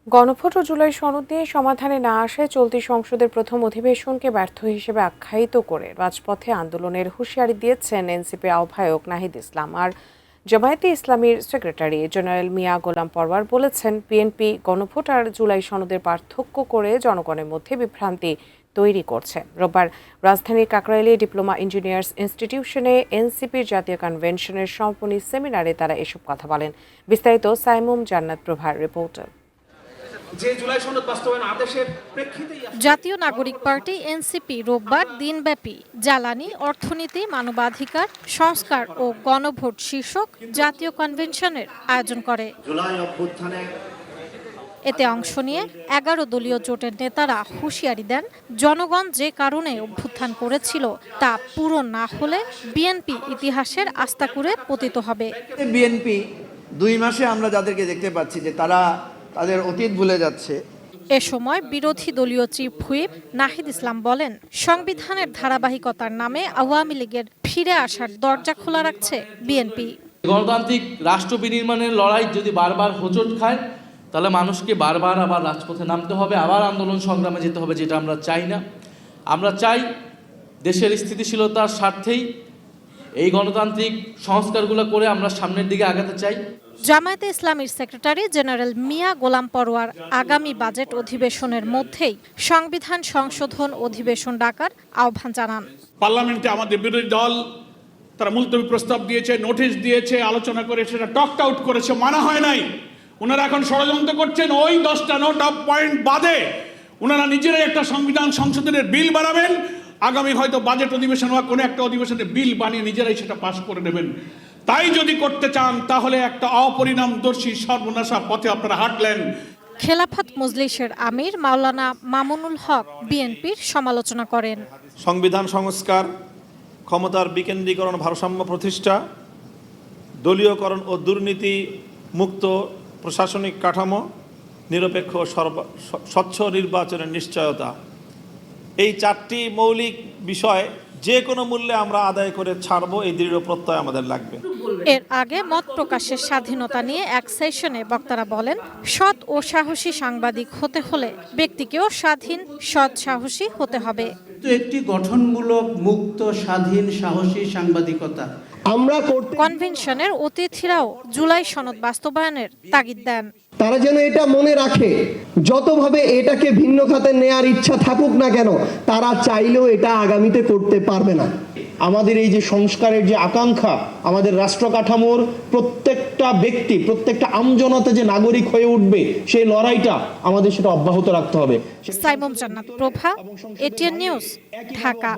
গণভোট ও জুলাই সনদ নিয়ে সমাধানে না আসায় চলতি সংসদের প্রথম অধিবেশনকে ব্যর্থ হিসেবে আখ্যায়িত করে রাজপথে আন্দোলনের হুঁশিয়ারি দিয়েছেন এনসিপির আহ্বায়ক নাহিদ ইসলাম। আর জামায়াতে ইসলামীর সেক্রেটারি জেনারেল মিয়া গোলাম পরওয়ার বলেছেন, বিএনপি গণভোট আর জুলাই সনদের পার্থক্য করে জনগণের মধ্যে বিভ্রান্তি তৈরি করছে। রোববার রাজধানীর কাকরাইলে ডিপ্লোমা ইঞ্জিনিয়ার্স ইনস্টিটিউশনে এনসিপির জাতীয় কনভেনশনের সমাপনী সেমিনারে তারা এসব কথা বলেন। বিস্তারিত সাইমুম জান্নাত প্রভার রিপোর্টার। জাতীয় নাগরিক পার্টি এনসিপি রোববার দিনব্যাপী জ্বালানি, অর্থনীতি, মানবাধিকার, সংস্কার ও গণভোট শীর্ষক জাতীয় কনভেনশনের আয়োজন করে। এতে অংশ নিয়ে 11 দলীয় জোটের নেতারা হুঁশিয়ারি দেন, জনগণ যে কারণে অভ্যুত্থান করেছিল তা পূরণ না হলে বিএনপি ইতিহাসের আস্তাকুঁড়ে পতিত হবে। বিএনপি 2 মাসে আমরা যাদেরকে দেখতে পাচ্ছি যে তারা তাদের অতীত ভুলে যাচ্ছে। এ সময় বিরোধী দলীয় চিফ হুইপ নাহিদ ইসলাম বলেন, সংবিধানের ধারাবাহিকতার নামে আওয়ামী লীগের ফিরে আসার দরজা খোলা রাখছে বিএনপি। গণতান্ত্রিক রাষ্ট্র বিনির্মাণের লড়াই যদি বারবার হোঁচট খায়, তাহলে মানুষকে বারবার আবার রাজপথে নামতে হবে, আবার আন্দোলন সংগ্রামে যেতে হবে, যেটা আমরা চাই না। আমরা চাই দেশের স্থিতিশীলতার স্বার্থেই এই গণতান্ত্রিক সংস্কারগুলো করে আমরা সামনের দিকে আগাতে চাই। জামায়াতে ইসলামীর সেক্রেটারি জেনারেল মিয়া গোলাম পরওয়ার আগামী বাজেট অধিবেশনের মধ্যেই সংবিধান সংশোধন অধিবেশন ডাকার আহ্বান জানান। পার্লামেন্টে আমাদের বিরোধী দল তারা মুলতবি প্রস্তাব দিয়েছে, নোটিশ দিয়েছে, আলোচনা করে সেটা টকড আউট করেছে, মানা হয় নাই। ওনারা এখন ষড়যন্ত্র করছেন, ওই 10টা নোট অফ পয়েন্ট বাদে ওনারা নিজেরাই একটা সংবিধান সংশোধনের বিল বানাবেন। আগামী হয়তো বাজেট অধিবেশন বা কোনো একটা অধিবেশনে বিল বানিয়ে নিজেরাই সেটা পাশ করে নেবেন। তাই যদি করতে চান তাহলে একটা অপরিণামদর্শী সর্বনাশা পথে আপনারা হাঁটলেন। খেলাফত মজলিসের আমির মাওলানা মামুনুল হক বিএনপির সমালোচনা করেন। সংবিধান সংস্কার, ক্ষমতার বিকেন্দ্রীকরণ, ভারসাম্য প্রতিষ্ঠা, দলীয়করণ ও দুর্নীতি মুক্ত প্রশাসনিক কাঠামো, নিরপেক্ষ স্বচ্ছ নির্বাচনের নিশ্চয়তা, এই 4টি মৌলিক বিষয় যে কোনো মূল্যে আমরা আদায় করে ছাড়বো, এই দৃঢ় প্রত্যয় আমাদের লাগবে। এর আগে মত প্রকাশের স্বাধীনতা নিয়ে এক সেশনে বক্তারা বলেন, সৎ ও সাহসী সাংবাদিক হতে হলে ব্যক্তিকেও স্বাধীন, সৎ, সাহসী হতে হবে। একটি গঠনমূলক, মুক্ত, স্বাধীন, সাহসী সাংবাদিকতা আমরা কনভেনশনের অতিথিরাও জুলাই সনদ বাস্তবায়নের তাগিদ দেন। তারা যেন এটা মনে রাখে, যতভাবে এটাকে ভিন্ন খাতে নেয়ার ইচ্ছা থাকুক না কেন, তারা চাইলেও এটা আগামীতে করতে পারবে না। আমাদের এই যে সংস্কারের যে আকাঙ্ক্ষা, আমাদের রাষ্ট্র কাঠামোর প্রত্যেকটা ব্যক্তি, প্রত্যেকটা আমজনতা যে নাগরিক হয়ে উঠবে, সেই লড়াইটা আমাদের সেটা অব্যাহত রাখতে হবে। সাইমুম জান্নাত প্রভা, এটিএন নিউজ, ঢাকা।